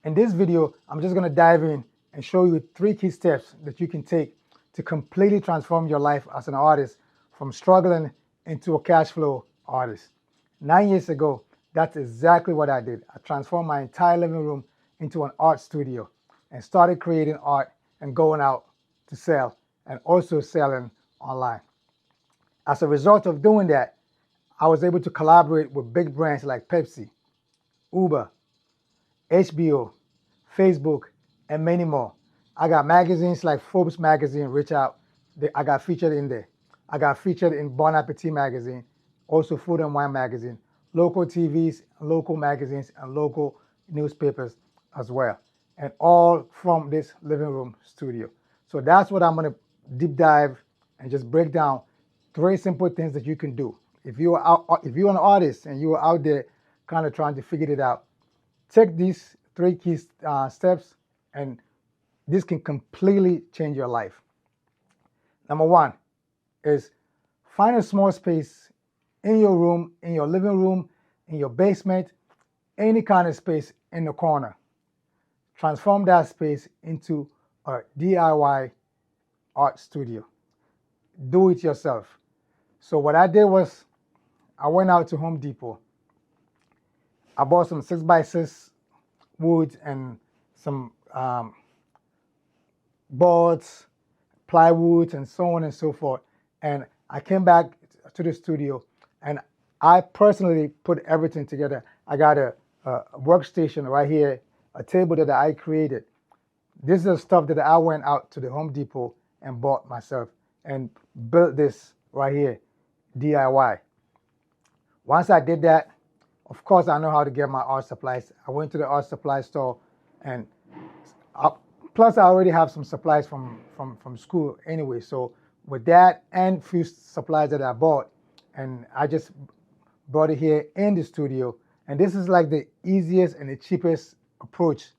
In this video, I'm just gonna dive in and show you 3 key steps that you can take to completely transform your life as an artist from struggling into a cash flow artist. 9 years ago, that's exactly what I did. I transformed my entire living room into an art studio and started creating art and going out to sell and also selling online. As a result of doing that, I was able to collaborate with big brands like Pepsi, Uber, HBO, Facebook, and many more. I got magazines like Forbes magazine reach out. I got featured in there. I got featured in Bon Appetit magazine, also Food and Wine magazine, local TVs, local magazines, and local newspapers as well. And all from this living room studio. So that's what I'm gonna deep dive and just break down 3 simple things that you can do. If you're an artist and you are out there kind of trying to figure it out, take these 3 key steps, and this can completely change your life. Number 1 is find a small space in your room, in your living room, in your basement, any kind of space in the corner. Transform that space into a DIY art studio. Do it yourself. So what I did was I went out to Home Depot. I bought some 6x6 wood and some boards, plywood, and so on and so forth. And I came back to the studio and I personally put everything together. I got a workstation right here, a table that I created. This is the stuff that I went out to the Home Depot and bought myself and built this right here, DIY. Once I did that, of course, I know how to get my art supplies. I went to the art supply store, and plus I already have some supplies from school anyway. So with that and few supplies that I bought, and I just brought it here in the studio. And this is like the easiest and the cheapest approach.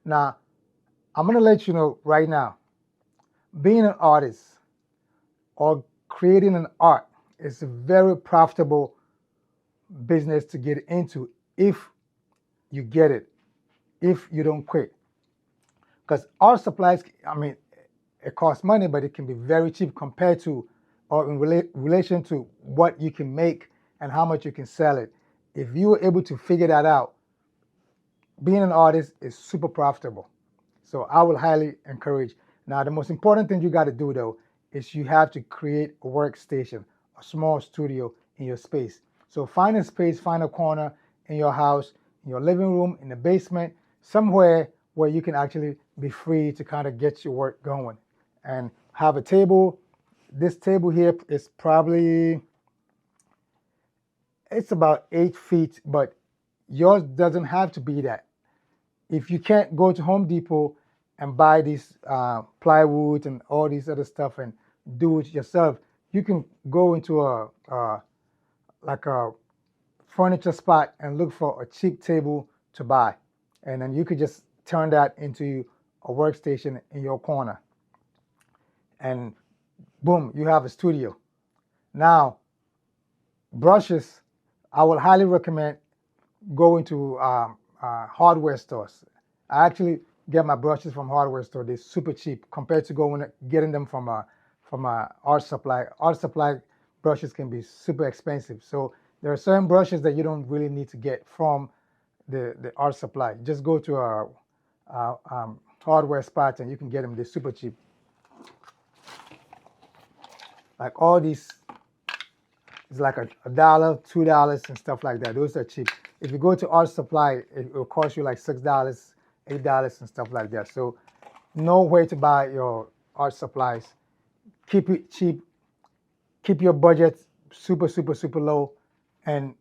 Now, I'm gonna let you know right now, being an artist or creating an art is a very profitable business to get into if you get it, if you don't quit. Because art supplies, I mean, it costs money, but it can be very cheap compared to or in relation to what you can make and how much you can sell it. If you are able to figure that out, being an artist is super profitable. So I will highly encourage. Now, the most important thing you got to do though is you have to create a workstation, a small studio in your space. So find a space, find a corner in your house, in your living room, in the basement, somewhere where you can actually be free to kind of get your work going. And have a table. This table here is probably, it's about 8 feet, but yours doesn't have to be that. If you can't go to Home Depot and buy these plywood and all these other stuff and do it yourself, you can go into like a furniture spot and look for a cheap table to buy. And then you could just turn that into a workstation in your corner. And boom, you have a studio. Now, brushes, I would highly recommend going to hardware stores. I actually get my brushes from hardware store. They're super cheap compared to getting them from a art supply. Art supply brushes can be super expensive. So there are certain brushes that you don't really need to get from the art supply. Just go to a hardware spot and you can get them. They're super cheap. Like all these, it's like $1, $2 and stuff like that. Those are cheap. If you go to art supply, it will cost you like $6, $8 and stuff like that. So know where to buy your art supplies. Keep it cheap. Keep your budget super, super, super low, and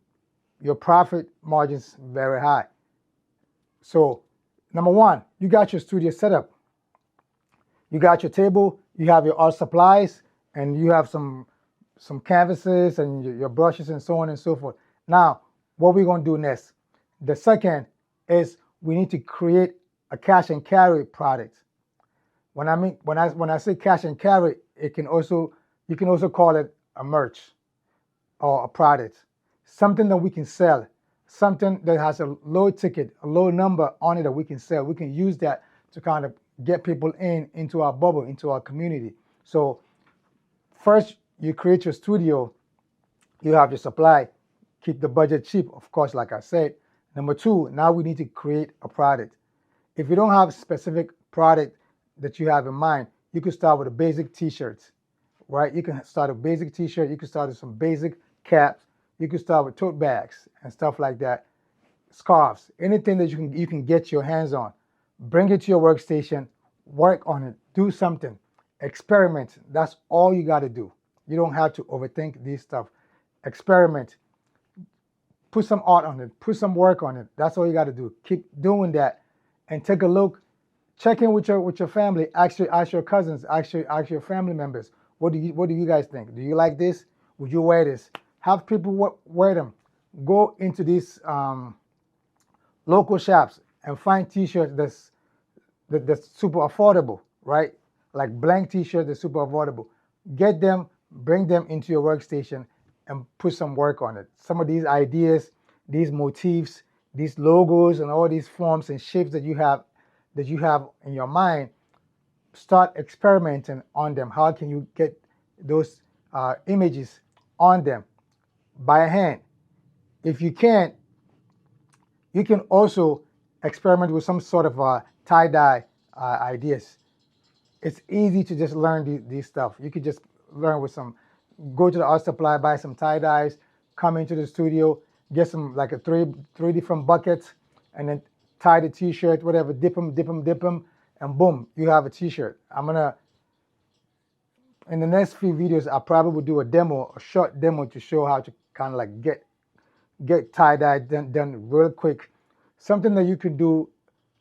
your profit margins very high. So number 1, you got your studio set up. You got your table, you have your art supplies, and you have some canvases and your brushes and so on and so forth. Now, what we're gonna do next? The second is we need to create a cash and carry product. When I say cash and carry, you can also call it a merch or a product, something that we can sell something that has a low ticket, a low number on it that we can sell. We can use that to kind of get people into our bubble, into our community. So first, you create your studio, you have your supply, keep the budget cheap, of course, like I said. Number two, now we need to create a product. If you don't have a specific product that you have in mind, you can start with a basic t-shirts, right? You can start a basic t-shirt, you can start with some basic caps, you can start with tote bags and stuff like that, scarves, anything that you can get your hands on. Bring it to your workstation, work on it, do something, experiment. That's all you got to do. You don't have to overthink this stuff. Experiment, put some art on it, put some work on it. That's all you got to do. Keep doing that and take a look. Check in with your family. Ask your cousins, ask your family members. What do you guys think? Do you like this? Would you wear this? Have people wear them. Go into these local shops and find t-shirts that's super affordable, right? Like blank t-shirts that's super affordable. Get them, bring them into your workstation and put some work on it. Some of these ideas, these motifs, these logos and all these forms and shapes that you have in your mind, start experimenting on them. How can you get those images on them by hand? If you can't, you can also experiment with some sort of tie-dye ideas. It's easy to just learn these stuff. You could just learn with go to the art supply, buy some tie-dyes, come into the studio, get some like three different buckets, and then tie the t-shirt, whatever, dip them, and boom, you have a t-shirt. In the next few videos, I'll probably do a short demo to show how to kind of like get tie-dye done real quick. Something that you can do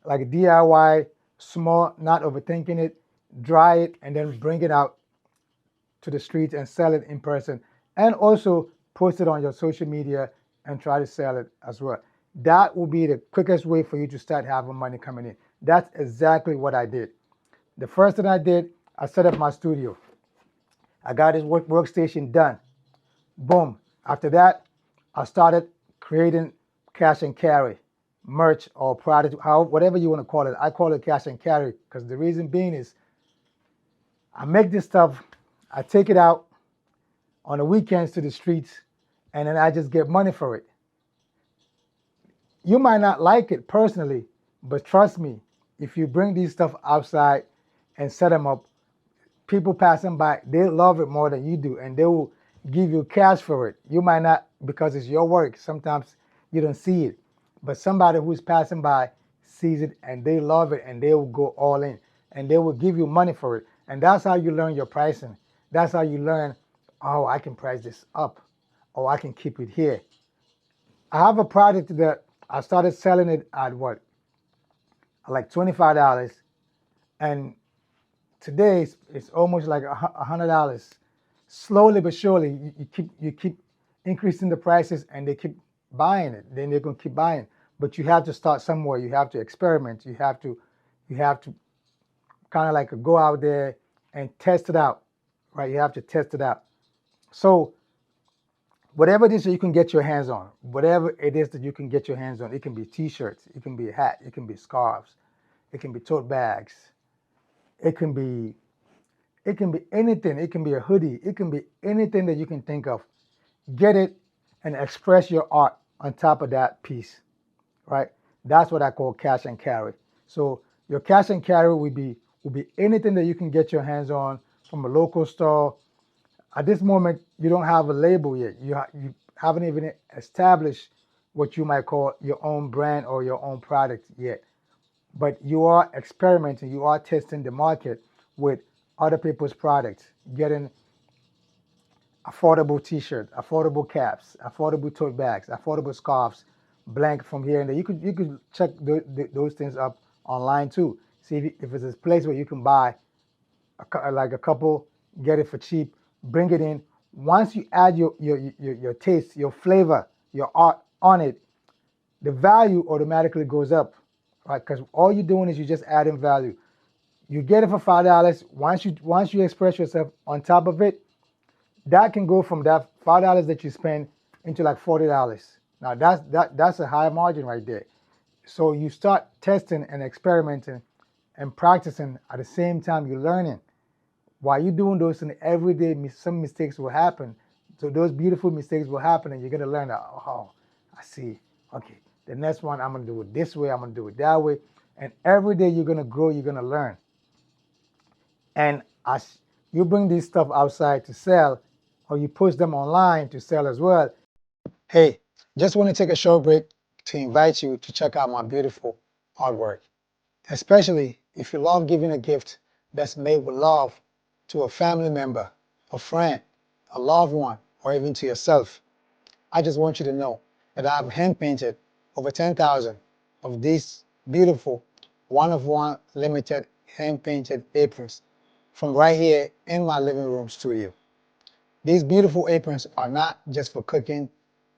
like DIY, small, not overthinking it, dry it, and then bring it out to the streets and sell it in person. And also post it on your social media and try to sell it as well. That will be the quickest way for you to start having money coming in. That's exactly what I did. The first thing I did, I set up my studio. I got this workstation done. Boom. After that, I started creating cash and carry, merch or product, whatever you want to call it. I call it cash and carry because the reason being is I make this stuff, I take it out on the weekends to the streets, and then I just get money for it. You might not like it personally, but trust me, if you bring these stuff outside and set them up, people passing by, they love it more than you do, and they will give you cash for it. You might not, because it's your work. Sometimes you don't see it, but somebody who's passing by sees it and they love it, and they will go all in, and they will give you money for it. And that's how you learn your pricing. That's how you learn, oh, I can price this up, or I can keep it here. I have a product that I started selling it at what? Like $25, and today it's almost like $100. Slowly but surely, you keep increasing the prices, and they keep buying it. Then they're gonna keep buying. But you have to start somewhere. You have to experiment. You have to kind of like go out there and test it out, right? You have to test it out. So whatever it is that you can get your hands on, whatever it is that you can get your hands on, it can be t-shirts, it can be a hat, it can be scarves, it can be tote bags, it can be anything, it can be a hoodie, it can be anything that you can think of. Get it and express your art on top of that piece, right? That's what I call cash and carry. So your cash and carry will be anything that you can get your hands on from a local store. At this moment, you don't have a label yet. You haven't even established what you might call your own brand or your own product yet. But you are experimenting, you are testing the market with other people's products, getting affordable t-shirts, affordable caps, affordable tote bags, affordable scarves, blank from here and there. You could check those things up online too. See if it's a place where you can buy like a couple, get it for cheap, bring it in. Once you add your taste, your flavor, your art on it, the value automatically goes up, right? Because all you're doing is you're just adding value. You get it for $5. Once you express yourself on top of it, that can go from that $5 that you spend into like $40. Now that's a high margin right there. So you start testing and experimenting and practicing at the same time you're learning. While you're doing those things every day, some mistakes will happen. So those beautiful mistakes will happen, and you're gonna learn that. Oh, I see. Okay, the next one I'm gonna do it this way. I'm gonna do it that way, and every day you're gonna grow. You're gonna learn. And as you bring this stuff outside to sell, or you push them online to sell as well. Hey, just want to take a short break to invite you to check out my beautiful artwork, especially if you love giving a gift that's made with love to a family member, a friend, a loved one, or even to yourself. I just want you to know that I've hand painted over 10,000 of these beautiful one-of-one limited hand painted aprons from right here in my living room studio. These beautiful aprons are not just for cooking,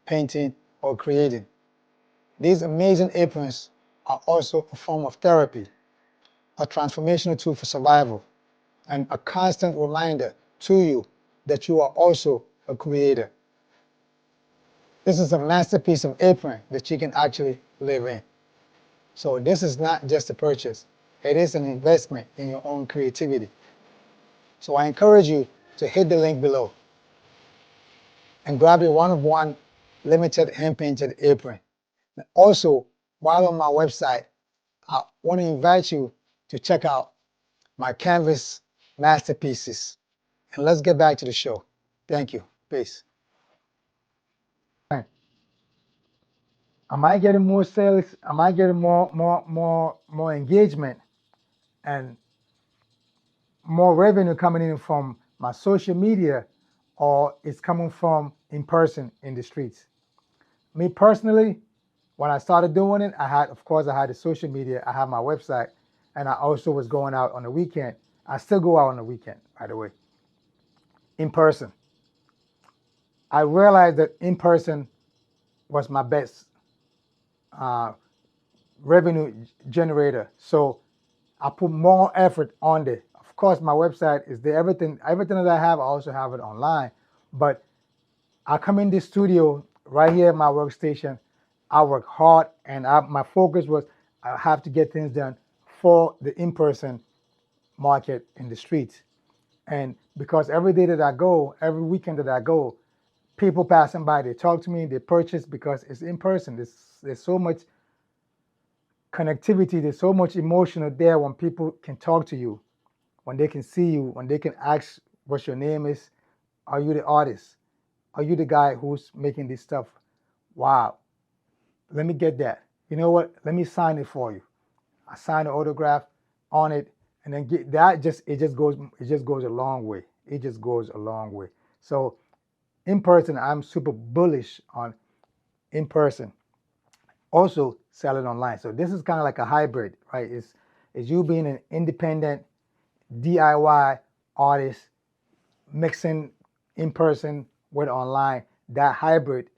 painting, or creating. These amazing aprons are also a form of therapy, a transformational tool for survival, and a constant reminder to you that you are also a creator. This is a masterpiece of apron that you can actually live in. So this is not just a purchase. It is an investment in your own creativity. So I encourage you to hit the link below and grab your one-of-one limited hand-painted apron. Also, while on my website, I want to invite you to check out my canvas masterpieces. And let's get back to the show. Thank you. Peace. Am I getting more sales? Am I getting more engagement and more revenue coming in from my social media, or it's coming from in person in the streets? Me personally, when I started doing it, of course, I had the social media, I had my website, and I also was going out on the weekend. I still go out on the weekend, by the way, in person. I realized that in person was my best uh, revenue generator. So I put more effort on there. Of course, my website is there. Everything that I have, I also have it online. But I come in the studio right here at my workstation. I work hard, and my focus was I have to get things done for the in-person market in the streets. And because every day that I go, every weekend that I go, people passing by, they talk to me, they purchase because it's in person. There's so much connectivity, there's so much emotional there when people can talk to you, when they can see you, when they can ask what your name is. Are you the artist? Are you the guy who's making this stuff? Wow, let me get that. You know what? Let me sign it for you. I sign an autograph on it, and then get that. It just goes a long way. It just goes a long way. So in person, I'm super bullish on in person. Also sell it online. So this is kind of like a hybrid, right? It's you being an independent DIY artist mixing in person with online. That hybrid,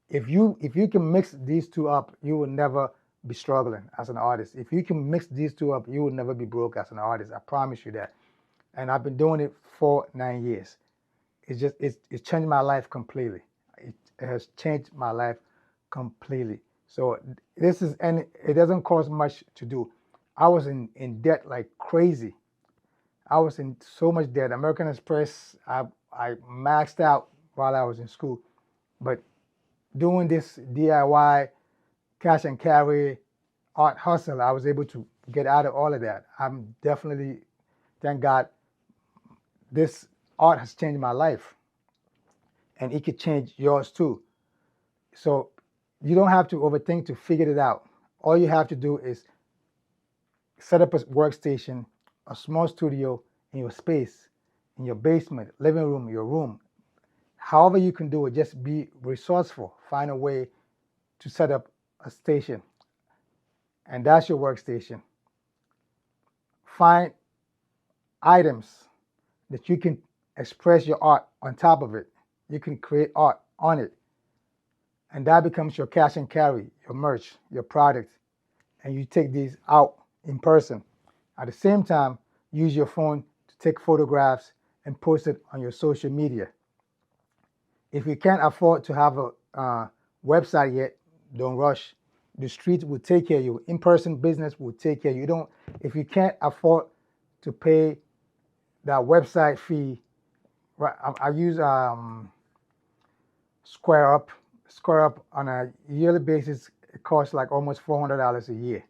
if you can mix these two up, you will never be struggling as an artist. If you can mix these two up, you will never be broke as an artist. I promise you that. And I've been doing it for 9 years. It's changed my life completely. It has changed my life completely. So and it doesn't cost much to do. I was in debt like crazy. I was in so much debt. American Express, I maxed out while I was in school. But doing this DIY, cash and carry, art hustle, I was able to get out of all of that. I'm definitely, thank God, this art has changed my life. And it could change yours too. So you don't have to overthink to figure it out. All you have to do is set up a workstation, a small studio in your space, in your basement, living room, your room. However you can do it, just be resourceful. Find a way to set up a station. And that's your workstation. Find items that you can express your art on top of it. You can create art on it. And that becomes your cash and carry, your merch, your product. And you take these out in person. At the same time, use your phone to take photographs and post it on your social media. If you can't afford to have a website yet, don't rush. The street will take care of you. In-person business will take care of you. If you can't afford to pay that website fee, right? I use Square Up. Square Up on a yearly basis, it costs like almost $400 a year.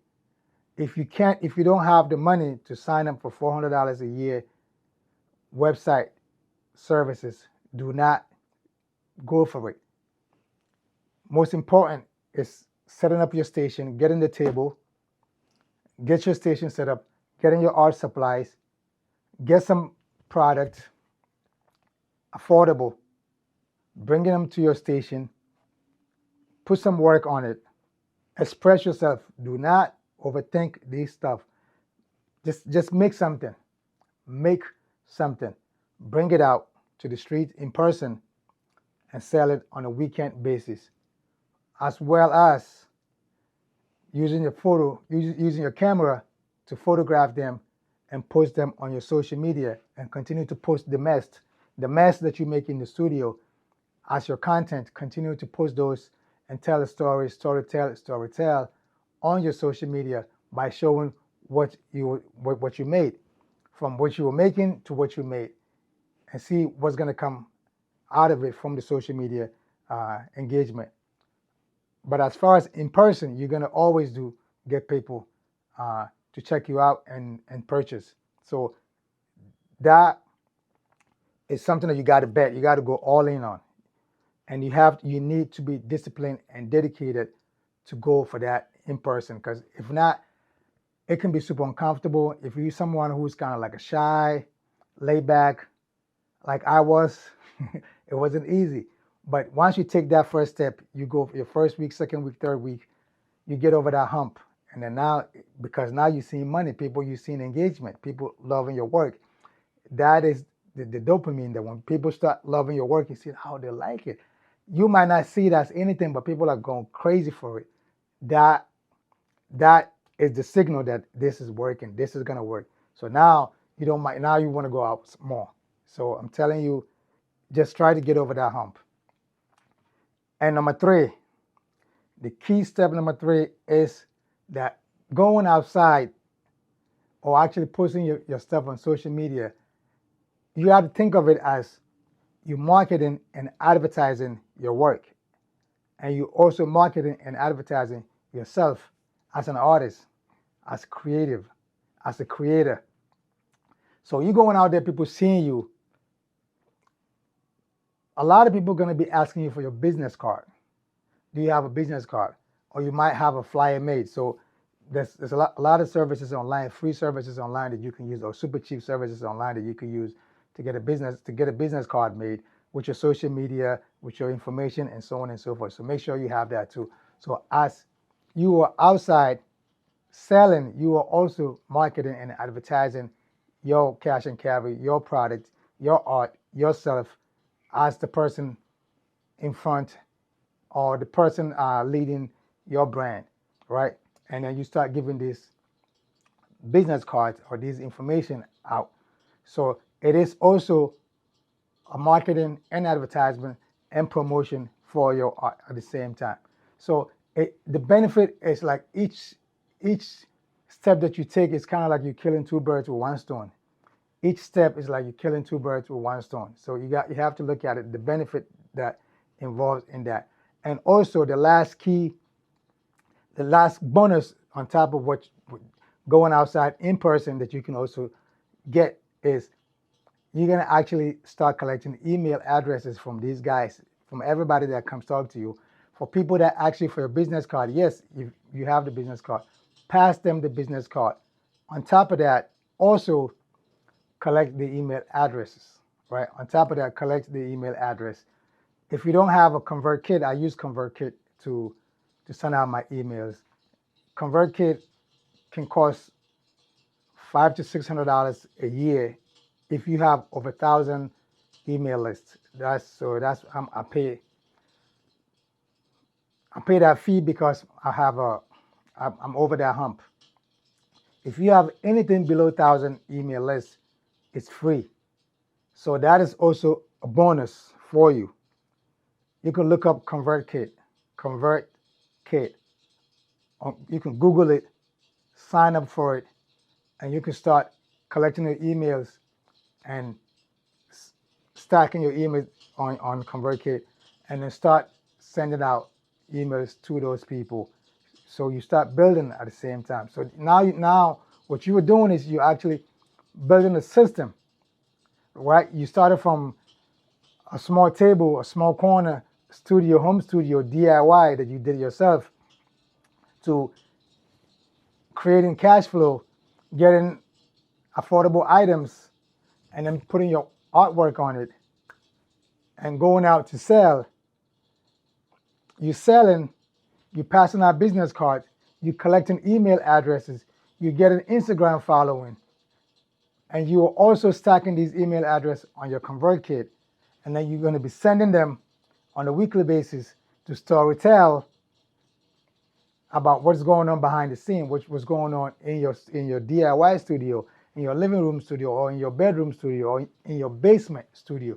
If you don't have the money to sign up for $400 a year website services, do not go for it. Most important is setting up your station, getting the table, get your station set up, getting your art supplies, get some product, affordable, bringing them to your station, put some work on it, express yourself. Do not overthink this stuff. Just make something. Make something. Bring it out to the street in person and sell it on a weekend basis, as well as using your camera to photograph them and post them on your social media, and continue to post the mess that you make in the studio as your content. Continue to post those and tell a storytell on your social media by showing what you made, from what you were making to what you made, and see what's going to come out of it from the social media engagement. But as far as in person, you're going to always get people to check you out and purchase. So that is something that you got to bet. You got to go all in on. And you need to be disciplined and dedicated to go for that in person. Because if not, it can be super uncomfortable. If you're someone who's kind of like a shy, laid back, like I was, it wasn't easy. But once you take that first step, you go for your first week, second week, third week, you get over that hump. And then because now you're seeing money, you're seeing engagement, people loving your work. That is the dopamine, that when people start loving your work, you see how they like it. You might not see it as anything, but people are going crazy for it. That is the signal that this is working, this is going to work. So now you want to go out more. So I'm telling you, just try to get over that hump. And number 3, the key step number 3 is that going outside, or actually posting your stuff on social media, you have to think of it as you marketing and advertising your work. And you also marketing and advertising yourself as an artist, as creative, as a creator. So you're going out there, people seeing you. A lot of people are going to be asking you for your business card. Do you have a business card? Or you might have a flyer made. So there's a lot of services online, free services online that you can use, or super cheap services online that you can use to get a business card made with your social media, with your information, and so on and so forth. So make sure you have that too. So as you are outside selling, you are also marketing and advertising your cash and carry, your product, your art, yourself, as the person in front, or the person leading your brand, right? And then you start giving these business cards or these information out. So it is also a marketing and advertisement and promotion for your art at the same time. So the benefit is like each step that you take is kind of like you're killing 2 birds with 1 stone. Each step is like you're killing 2 birds with 1 stone. So you have to look at it, the benefit that involves in that. And also the last bonus on top of what going outside in person that you can also get is you're going to actually start collecting email addresses from these guys, from everybody that comes talk to you, for people that actually, for your business card, yes, you have the business card, pass them the business card. On top of that, also collect the email addresses, right? On top of that, collect the email address. If you don't have a ConvertKit, I use ConvertKit to send out my emails. ConvertKit can cost $500 to $600 a year if you have over 1,000 email lists. I pay that fee because I'm over that hump. If you have anything below 1,000 email lists, it's free. So that is also a bonus for you. You can look up ConvertKit. ConvertKit. You can Google it, sign up for it, and you can start collecting your emails and stacking your emails on ConvertKit, and then start sending out emails to those people. So you start building at the same time. So now what you were doing is you actually building a system, right? You started from a small table, a small corner studio, home studio, DIY that you did yourself, to creating cash flow, getting affordable items, and then putting your artwork on it and going out to sell. You selling, you passing out business cards, you collecting email addresses, you get an Instagram following, and you are also stacking these email addresses on your ConvertKit, and then you're going to be sending them on a weekly basis to Storytel about what's going on behind the scene, what's going on in your DIY studio, in your living room studio, or in your bedroom studio, or in your basement studio,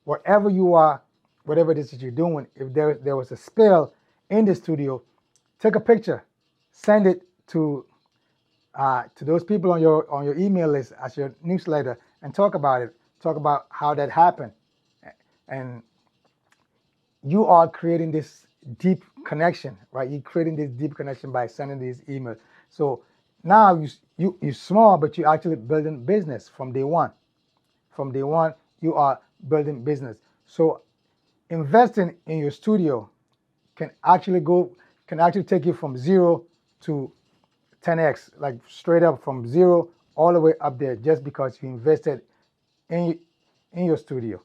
wherever you are, whatever it is that you're doing. If there was a spill in the studio, take a picture, send it to those people on your email list as your newsletter, and talk about it. Talk about how that happened, and you are creating this deep connection, right? You're creating this deep connection by sending these emails. So now you're small, but you're actually building business from day one. From day one, you are building business. So investing in your studio can actually take you from 0 to 10x, like straight up from 0 all the way up there, just because you invested in your studio.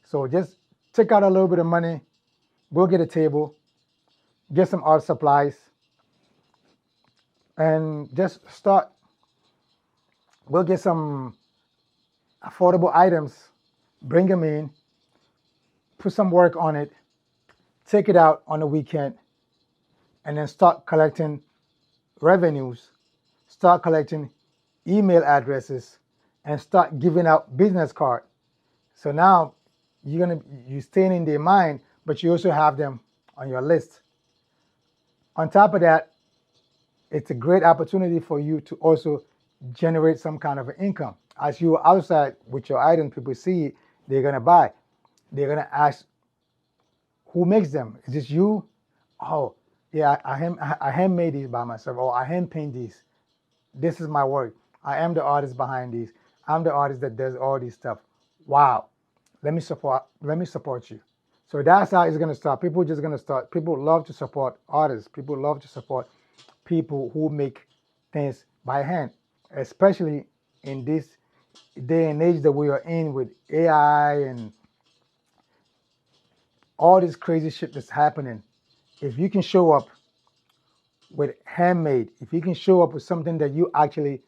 So just take out a little bit of money, go get a table, get some art supplies, and just start. Go get some affordable items, bring them in, put some work on it, take it out on the weekend, and then start collecting revenues, start collecting email addresses, and start giving out business cards. So now you're staying in their mind, but you also have them on your list. On top of that, it's a great opportunity for you to also generate some kind of an income. As you are outside with your item, people see it, they're gonna buy. They're gonna ask, who makes them? Is this you? Oh, yeah, I handmade these by myself, or I hand paint these. This is my work. I am the artist behind these. I'm the artist that does all this stuff. Wow. Let me support you. So that's how it's gonna start. People just gonna start. People love to support artists. People love to support people who make things by hand, especially in this day and age that we are in with AI and all this crazy shit that's happening. If you can show up with handmade, if you can show up with something that you actually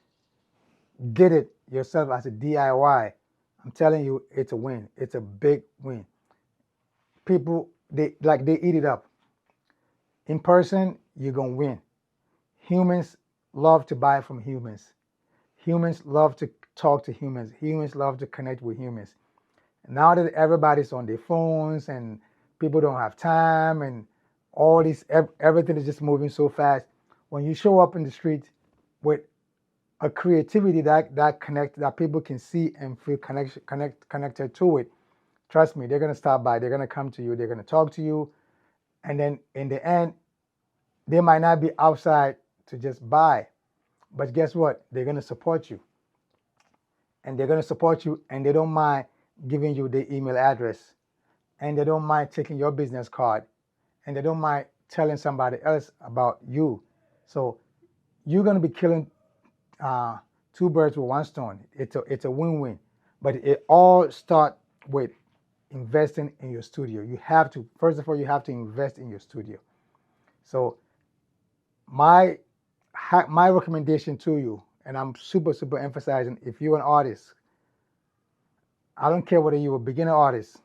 did it yourself as a DIY, I'm telling you, it's a win. It's a big win. People, they eat it up. In person, you're gonna win. Humans love to buy from humans. Humans love to talk to humans. Humans love to connect with humans. Now that everybody's on their phones and people don't have time and all this, everything is just moving so fast. When you show up in the street with a creativity that people can see and feel connected to it, trust me, they're gonna stop by. They're gonna come to you. They're gonna talk to you, and then in the end, they might not be outside to just buy, but guess what? They're gonna support you, and they're gonna support you, and they don't mind giving you their email address, and they don't mind taking your business card, and they don't mind telling somebody else about you. So you're gonna be killing two birds with one stone. It's a win-win, but it all starts with investing in your studio. You have to, first of all, you have to invest in your studio. So my recommendation to you, and I'm super emphasizing, if you're an artist, I don't care whether you're a beginner artist,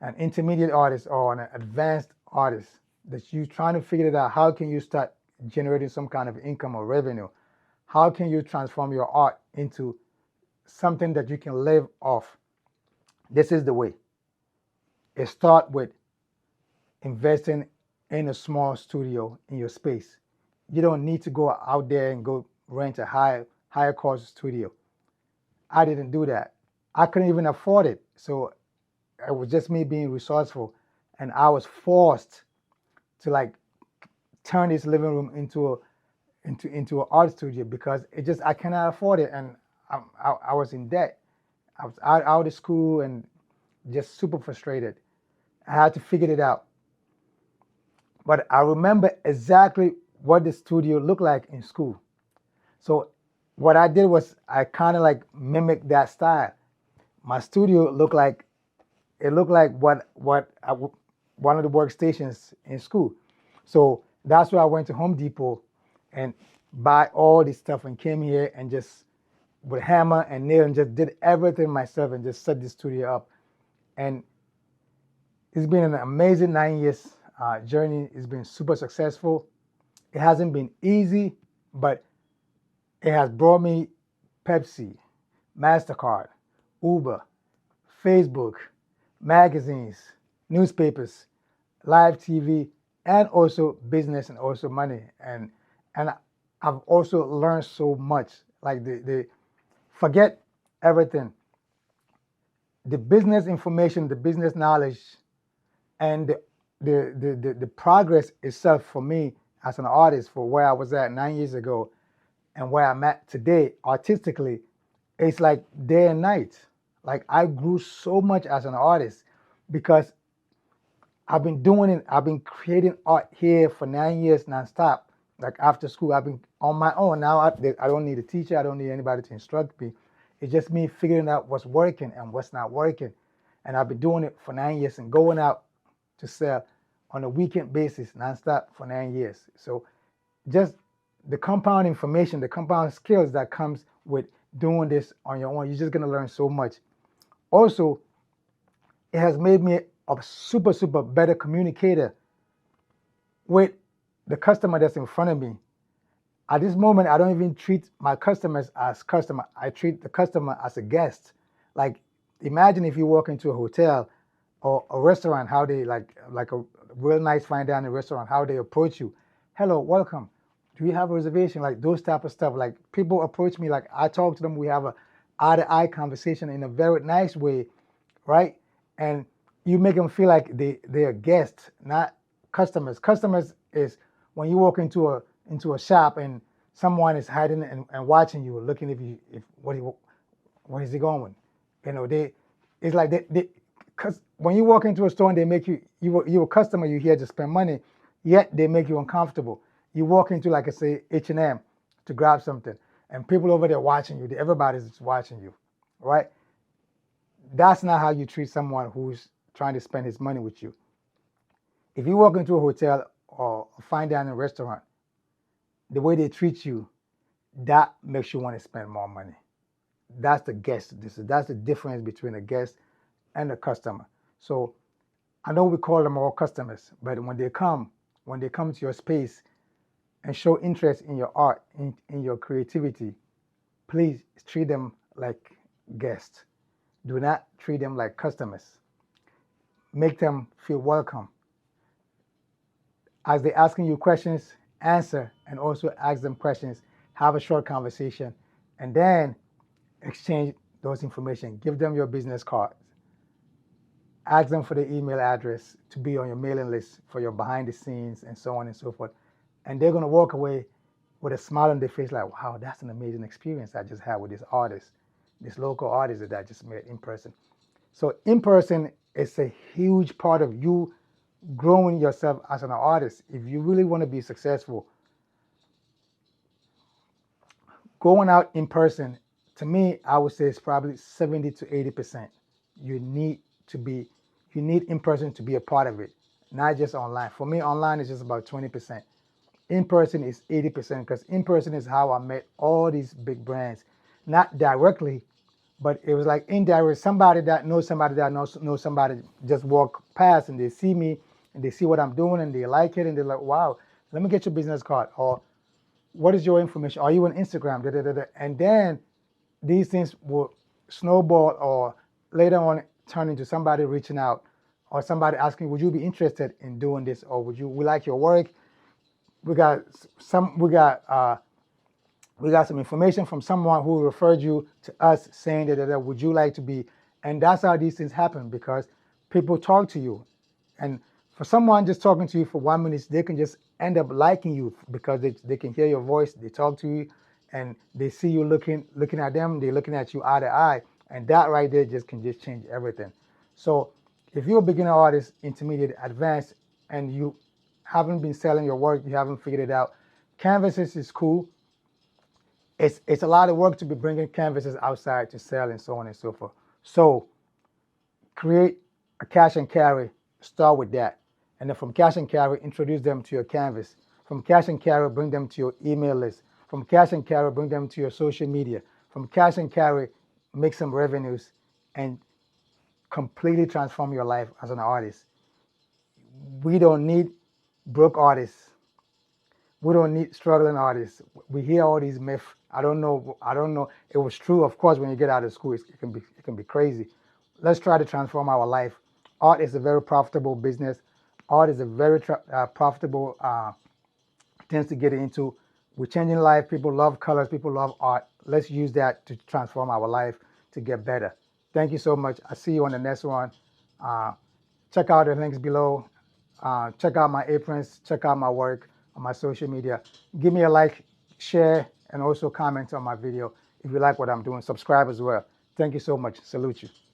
an intermediate artist, or an advanced artist, that you're trying to figure it out, how can you start generating some kind of income or revenue? How can you transform your art into something that you can live off? This is the way. It starts with investing in a small studio in your space. You don't need to go out there and go rent a higher cost studio. I didn't do that. I couldn't even afford it. So it was just me being resourceful, and I was forced to like turn this living room into an art studio because it just I cannot afford it, and I was in debt. I was out of school and just super frustrated. I had to figure it out. But I remember exactly what the studio looked like in school. So what I did was I kind of like mimicked that style. My studio looked like one of the workstations in school. So that's why I went to Home Depot and buy all this stuff and came here and just with hammer and nail and just did everything myself and just set the studio up. And it's been an amazing 9 years journey. It's been super successful. It hasn't been easy, but it has brought me Pepsi, MasterCard, Uber, Facebook, magazines, newspapers, live TV, and also business and also money. And I've also learned so much. Like the forget everything. The business information, the business knowledge, and the progress itself for me as an artist for where I was at 9 years ago and where I'm at today artistically, it's like day and night. Like I grew so much as an artist because I've been doing it. I've been creating art here for 9 years nonstop. Like after school, I've been on my own. Now I don't need a teacher. I don't need anybody to instruct me. It's just me figuring out what's working and what's not working. And I've been doing it for 9 years and going out to sell on a weekend basis nonstop for 9 years. So just the compound information, the compound skills that comes with doing this on your own, you're just gonna learn so much. Also, it has made me a super better communicator with the customer that's in front of me. At this moment, I don't even treat my customers as customer. I treat the customer as a guest. Like imagine if you walk into a hotel or a restaurant, how they like a real nice fine dining restaurant, how they approach you. Hello, welcome. Do you have a reservation? Like those type of stuff. Like people approach me, like I talk to them. We have a eye-to-eye conversation in a very nice way, right? And you make them feel like they're guests, not customers. Customers is when you walk into a shop and someone is hiding and watching you, looking if what is he going? You know, it's like because when you walk into a store and they make you're a customer, you're here to spend money, yet they make you uncomfortable. You walk into like I say H&M to grab something, and people over there watching you. Everybody's just watching you, right? That's not how you treat someone who's trying to spend his money with you. If you walk into a hotel or a fine dining restaurant, the way they treat you, that makes you want to spend more money. That's the guest. That's the difference between a guest and a customer. So I know we call them all customers, but when they come to your space and show interest in your art, in your creativity, please treat them like guests. Do not treat them like customers. Make them feel welcome. As they're asking you questions, answer and also ask them questions. Have a short conversation and then exchange those information. Give them your business cards. Ask them for the email address to be on your mailing list for your behind the scenes and so on and so forth. And they're going to walk away with a smile on their face like, wow, that's an amazing experience I just had with this artist, this local artist that I just met in person. So in person is a huge part of you growing yourself as an artist. If you really want to be successful, going out in person, to me, I would say it's probably 70 to 80%. You need in person to be a part of it, not just online. For me, online is just about 20%. In person is 80% because in person is how I met all these big brands, not directly, but it was like indirect. Somebody that knows somebody just walk past and they see me and they see what I'm doing and they like it and they're like, wow, let me get your business card, or what is your information? Are you on Instagram? Da, da, da, da. And then these things will snowball or later on turn into somebody reaching out or somebody asking, would you be interested in doing this, or we like your work? We got some information from someone who referred you to us saying that would you like to be, and that's how these things happen, because people talk to you. And for someone just talking to you for 1 minute, they can just end up liking you because they can hear your voice, they talk to you, and they see you looking at them, they're looking at you eye to eye, and that right there can just change everything. So if you're a beginner artist, intermediate, advanced, and you haven't been selling your work, you haven't figured it out, canvases is cool. It's a lot of work to be bringing canvases outside to sell and so on and so forth. So create a cash and carry, start with that. And then from cash and carry, introduce them to your canvas. From cash and carry, bring them to your email list. From cash and carry, bring them to your social media. From cash and carry, make some revenues and completely transform your life as an artist. We don't need broke artists. We don't need struggling artists. We hear all these myths. I don't know. It was true, of course, when you get out of school, it can be crazy. Let's try to transform our life. Art is a very profitable business. Art is a very profitable thing to get into. We're changing life. People love colors. People love art. Let's use that to transform our life to get better. Thank you so much. I'll see you on the next one. Check out the links below. Check out my aprons. Check out my work on my social media. Give me a like, share, and also comment on my video if you like what I'm doing. Subscribe as well. Thank you so much. Salute you.